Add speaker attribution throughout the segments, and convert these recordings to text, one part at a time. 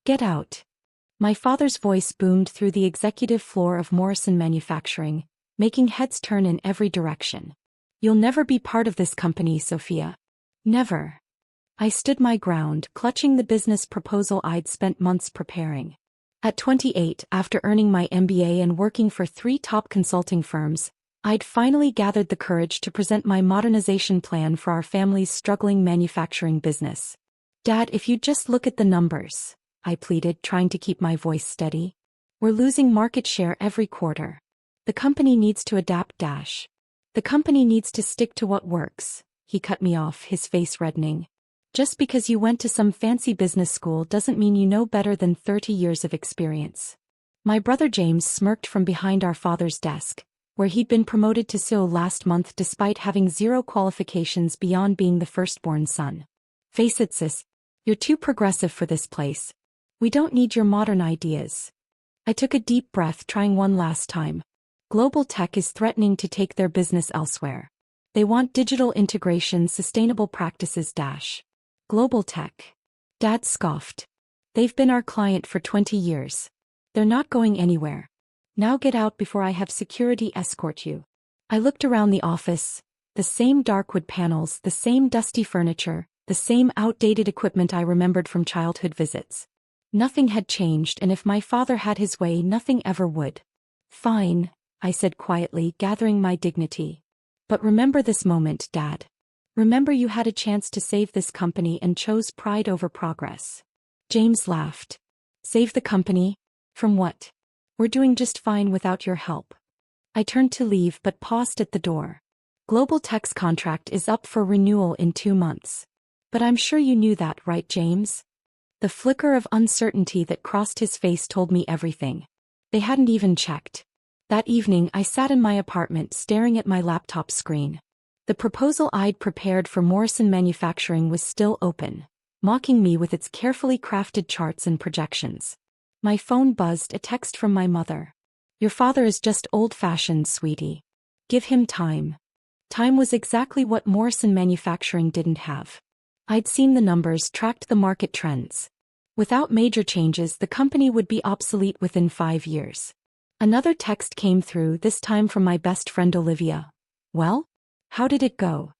Speaker 1: Get out. My father's voice boomed through the executive floor of Morrison Manufacturing, making heads turn in every direction. You'll never be part of this company, Sophia. Never. I stood my ground, clutching the business proposal I'd spent months preparing. At 28, after earning my MBA and working for 3 top consulting firms, I'd finally gathered the courage to present my modernization plan for our family's struggling manufacturing business. Dad, if you'd just look at the numbers, I pleaded, trying to keep my voice steady. We're losing market share every quarter. The company needs to adapt. The company needs to stick to what works. He cut me off, his face reddening. Just because you went to some fancy business school doesn't mean you know better than 30 years of experience. My brother James smirked from behind our father's desk, where he'd been promoted to CEO last month despite having 0 qualifications beyond being the firstborn son. Face it, sis. You're too progressive for this place. We don't need your modern ideas. I took a deep breath, trying one last time. Global tech is threatening to take their business elsewhere. They want digital integration, sustainable practices. Global tech. Dad scoffed. They've been our client for 20 years. They're not going anywhere. Now get out before I have security escort you. I looked around the office. The same dark wood panels, the same dusty furniture, the same outdated equipment I remembered from childhood visits. Nothing had changed, and if my father had his way, nothing ever would. Fine, I said quietly, gathering my dignity. But remember this moment, Dad. Remember you had a chance to save this company and chose pride over progress. James laughed. Save the company? From what? We're doing just fine without your help. I turned to leave but paused at the door. Global Tech's contract is up for renewal in 2 months. But I'm sure you knew that, right, James? The flicker of uncertainty that crossed his face told me everything. They hadn't even checked. That evening I sat in my apartment staring at my laptop screen. The proposal I'd prepared for Morrison Manufacturing was still open, mocking me with its carefully crafted charts and projections. My phone buzzed, a text from my mother. Your father is just old-fashioned, sweetie. Give him time. Time was exactly what Morrison Manufacturing didn't have. I'd seen the numbers, tracked the market trends. Without major changes, the company would be obsolete within 5 years. Another text came through, this time from my best friend Olivia. Well? How did it go?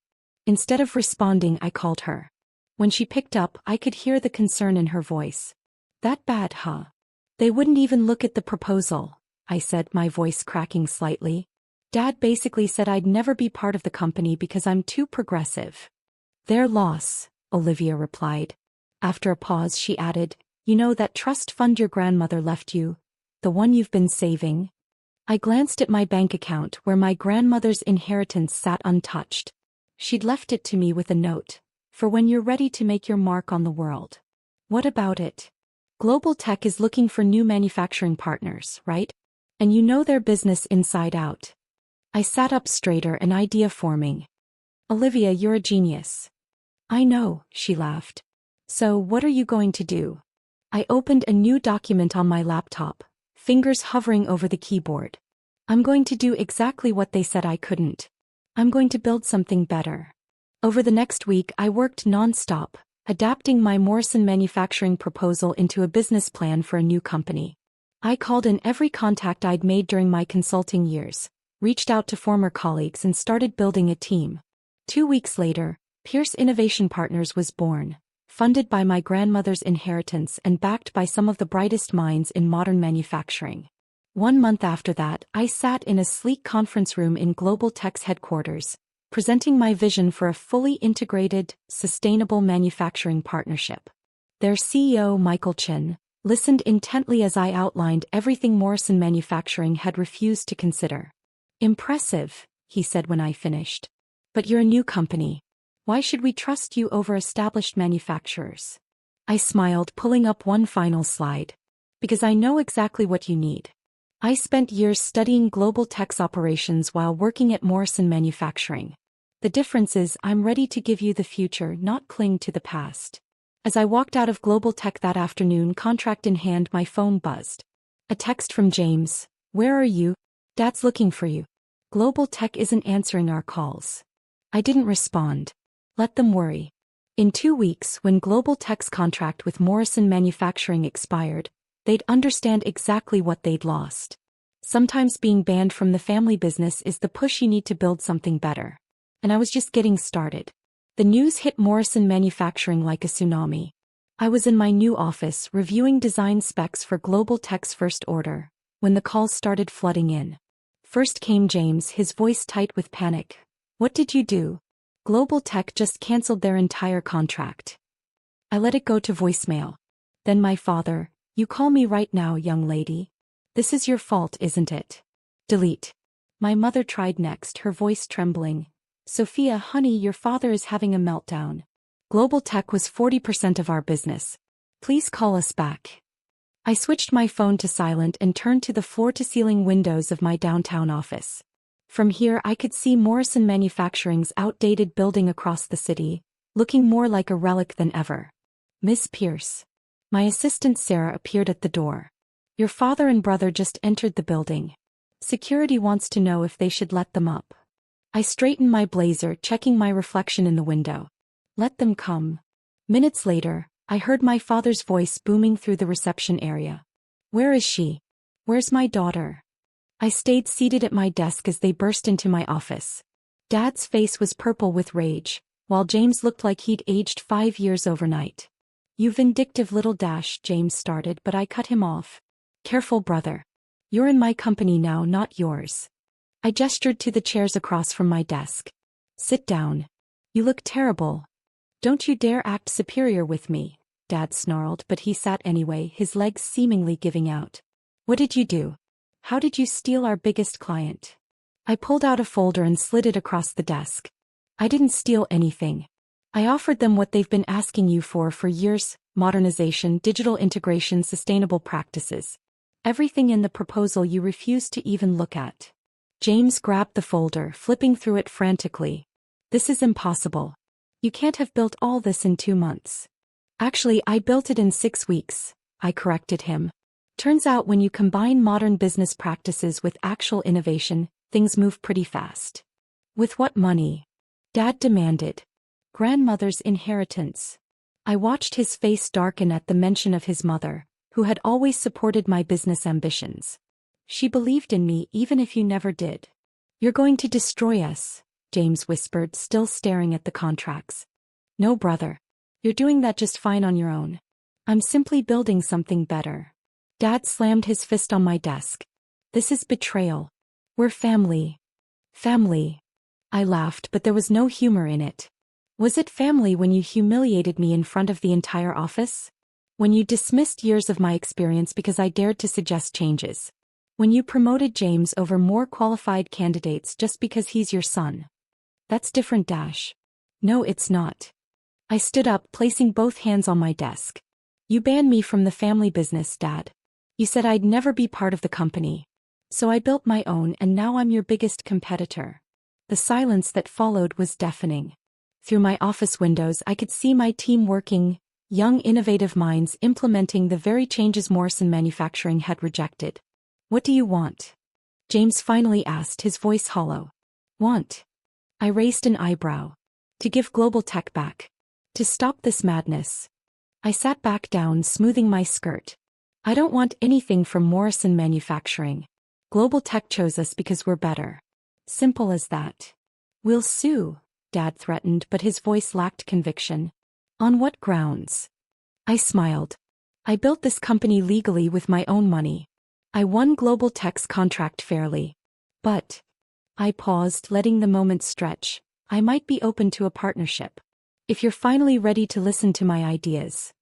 Speaker 1: Instead of responding, I called her. When she picked up, I could hear the concern in her voice. That bad, huh? They wouldn't even look at the proposal, I said, my voice cracking slightly. Dad basically said I'd never be part of the company because I'm too progressive. Their loss, Olivia replied. After a pause, she added, you know that trust fund your grandmother left you? The one you've been saving? I glanced at my bank account where my grandmother's inheritance sat untouched. She'd left it to me with a note, for when you're ready to make your mark on the world. What about it? Global Tech is looking for new manufacturing partners, right? And you know their business inside out. I sat up straighter, an idea forming. Olivia, you're a genius. I know, she laughed. So, what are you going to do? I opened a new document on my laptop, fingers hovering over the keyboard. I'm going to do exactly what they said I couldn't. I'm going to build something better. Over the next week, I worked non-stop, adapting my Morrison Manufacturing proposal into a business plan for a new company. I called in every contact I'd made during my consulting years, reached out to former colleagues, and started building a team. 2 weeks later, Pierce Innovation Partners was born, funded by my grandmother's inheritance and backed by some of the brightest minds in modern manufacturing. 1 month after that, I sat in a sleek conference room in Global Tech's headquarters, presenting my vision for a fully integrated, sustainable manufacturing partnership. Their CEO, Michael Chin, listened intently as I outlined everything Morrison Manufacturing had refused to consider. Impressive, he said when I finished. But you're a new company. Why should we trust you over established manufacturers? I smiled, pulling up one final slide. Because I know exactly what you need. I spent years studying Global Tech's operations while working at Morrison Manufacturing. The difference is I'm ready to give you the future, not cling to the past. As I walked out of Global Tech that afternoon, contract in hand, my phone buzzed. A text from James. Where are you? Dad's looking for you. Global Tech isn't answering our calls. I didn't respond. Let them worry. In 2 weeks, when Global Tech's contract with Morrison Manufacturing expired, they'd understand exactly what they'd lost. Sometimes being banned from the family business is the push you need to build something better. And I was just getting started. The news hit Morrison Manufacturing like a tsunami. I was in my new office reviewing design specs for Global Tech's first order, when the calls started flooding in. First came James, his voice tight with panic. "What did you do?" "Global Tech just canceled their entire contract." I let it go to voicemail. Then my father, "You call me right now, young lady. This is your fault, isn't it?" Delete. My mother tried next, her voice trembling. "Sophia, honey, your father is having a meltdown. Global Tech was 40% of our business. Please call us back." I switched my phone to silent and turned to the floor-to-ceiling windows of my downtown office. From here I could see Morrison Manufacturing's outdated building across the city, looking more like a relic than ever. "Miss Pierce." My assistant Sarah appeared at the door. "Your father and brother just entered the building. Security wants to know if they should let them up." I straightened my blazer, checking my reflection in the window. "Let them come." Minutes later, I heard my father's voice booming through the reception area. "Where is she? Where's my daughter?" I stayed seated at my desk as they burst into my office. Dad's face was purple with rage, while James looked like he'd aged 5 years overnight. "You vindictive little dash," James started, but I cut him off. "Careful, brother. You're in my company now, not yours." I gestured to the chairs across from my desk. "Sit down. You look terrible." "Don't you dare act superior with me," Dad snarled, but he sat anyway, his legs seemingly giving out. "What did you do? How did you steal our biggest client?" I pulled out a folder and slid it across the desk. "I didn't steal anything. I offered them what they've been asking you for years: modernization, digital integration, sustainable practices. Everything in the proposal you refused to even look at." James grabbed the folder, flipping through it frantically. "This is impossible. You can't have built all this in 2 months. "Actually, I built it in 6 weeks, I corrected him. "Turns out when you combine modern business practices with actual innovation, things move pretty fast." "With what money?" Dad demanded. "Grandmother's inheritance." I watched his face darken at the mention of his mother, who had always supported my business ambitions. "She believed in me even if you never did." "You're going to destroy us," James whispered, still staring at the contracts. "No, brother. You're doing that just fine on your own. I'm simply building something better." Dad slammed his fist on my desk. "This is betrayal. We're family." "Family." I laughed, but there was no humor in it. "Was it family when you humiliated me in front of the entire office? When you dismissed years of my experience because I dared to suggest changes? When you promoted James over more qualified candidates just because he's your son? That's different, Dash." "No, it's not." I stood up, placing both hands on my desk. "You banned me from the family business, Dad. You said I'd never be part of the company. So I built my own, and now I'm your biggest competitor." The silence that followed was deafening. Through my office windows I could see my team working, young innovative minds implementing the very changes Morrison Manufacturing had rejected. "What do you want?" James finally asked, his voice hollow. "Want?" I raised an eyebrow. "To give Global Tech back. To stop this madness." I sat back down, smoothing my skirt. "I don't want anything from Morrison Manufacturing. Global Tech chose us because we're better. Simple as that." "We'll sue," Dad threatened, but his voice lacked conviction. "On what grounds?" I smiled. "I built this company legally with my own money. I won Global Tech's contract fairly. But..." I paused, letting the moment stretch. "I might be open to a partnership. If you're finally ready to listen to my ideas."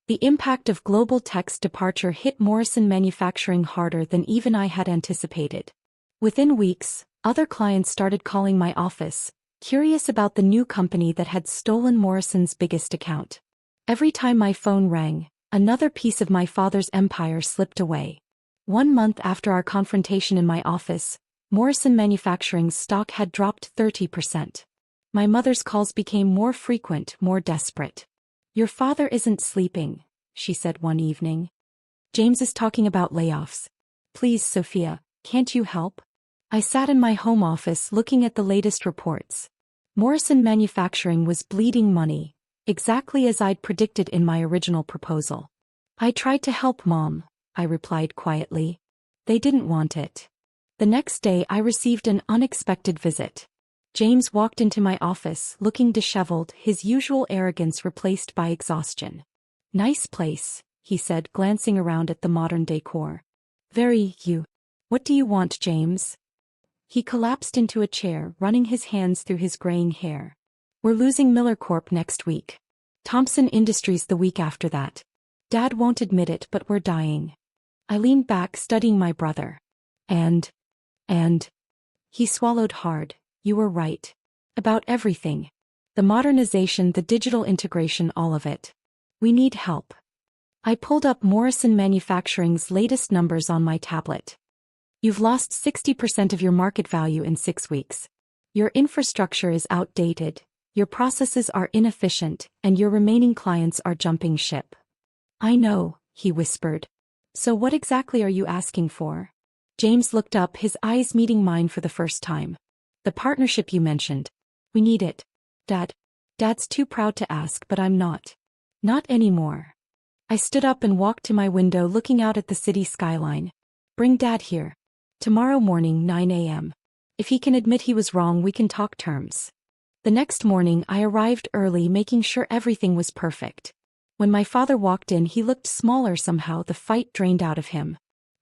Speaker 1: The impact of Global Tech's departure hit Morrison Manufacturing harder than even I had anticipated. Within weeks, other clients started calling my office, curious about the new company that had stolen Morrison's biggest account. Every time my phone rang, another piece of my father's empire slipped away. 1 month after our confrontation in my office, Morrison Manufacturing's stock had dropped 30%. My mother's calls became more frequent, more desperate. "Your father isn't sleeping," she said one evening. "James is talking about layoffs. Please, Sophia, can't you help?" I sat in my home office looking at the latest reports. Morrison Manufacturing was bleeding money, Exactly as I'd predicted in my original proposal. I tried to help, Mom, I replied quietly. They didn't want it. The next day I received an unexpected visit. James walked into my office, looking disheveled, his usual arrogance replaced by exhaustion. Nice place, he said, glancing around at the modern decor. Very, you. What do you want, James? He collapsed into a chair, running his hands through his graying hair. We're losing Miller Corp next week. Thompson Industries the week after that. Dad won't admit it, but we're dying. I leaned back, studying my brother. And. He swallowed hard. You were right. About everything. The modernization, the digital integration, all of it. We need help. I pulled up Morrison Manufacturing's latest numbers on my tablet. You've lost 60% of your market value in 6 weeks. Your infrastructure is outdated, your processes are inefficient, and your remaining clients are jumping ship. I know, he whispered. So what exactly are you asking for? James looked up, his eyes meeting mine for the first time. The partnership you mentioned. We need it. Dad's too proud to ask, but I'm not. Not anymore. I stood up and walked to my window, looking out at the city skyline. Bring Dad here. Tomorrow morning, 9 a.m. If he can admit he was wrong, we can talk terms. The next morning I arrived early, making sure everything was perfect. When my father walked in, he looked smaller somehow, the fight drained out of him.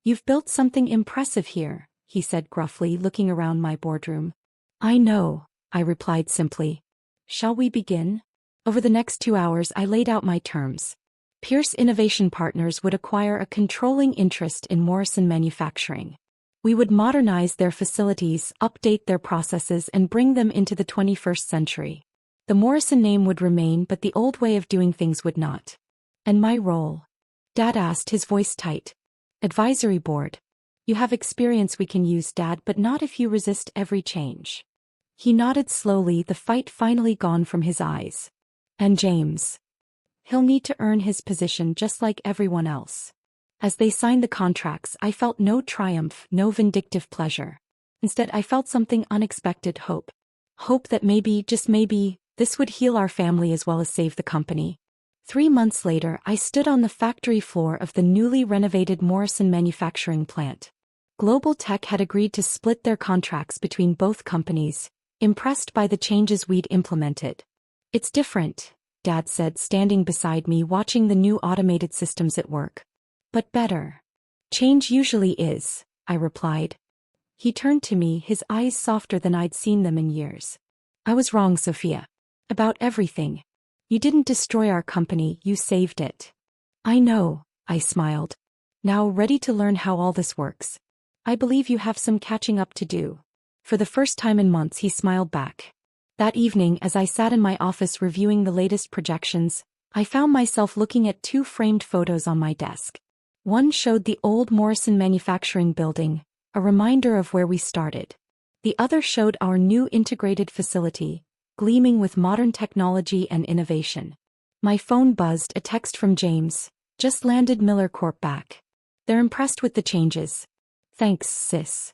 Speaker 1: You've built something impressive here, he said gruffly, looking around my boardroom. I know, I replied simply. Shall we begin? Over the next 2 hours I laid out my terms. Pierce Innovation Partners would acquire a controlling interest in Morrison Manufacturing. We would modernize their facilities, update their processes, and bring them into the 21st century. The Morrison name would remain, but the old way of doing things would not. And my role? Dad asked, his voice tight. Advisory board. You have experience we can use, Dad, but not if you resist every change. He nodded slowly, the fight finally gone from his eyes. And James? He'll need to earn his position just like everyone else. As they signed the contracts, I felt no triumph, no vindictive pleasure. Instead, I felt something unexpected: hope. Hope that maybe, just maybe, this would heal our family as well as save the company. 3 months later, I stood on the factory floor of the newly renovated Morrison Manufacturing plant. Global Tech had agreed to split their contracts between both companies, impressed by the changes we'd implemented. It's different, Dad said, standing beside me, watching the new automated systems at work. But better. Change usually is, I replied. He turned to me, his eyes softer than I'd seen them in years. I was wrong, Sophia. About everything. You didn't destroy our company, you saved it. I know, I smiled. Now ready to learn how all this works. I believe you have some catching up to do. For the first time in months, he smiled back. That evening, as I sat in my office reviewing the latest projections, I found myself looking at 2 framed photos on my desk. One showed the old Morrison Manufacturing building, a reminder of where we started. The other showed our new integrated facility, gleaming with modern technology and innovation. My phone buzzed, a text from James. Just landed Miller Corp back. They're impressed with the changes. Thanks, sis.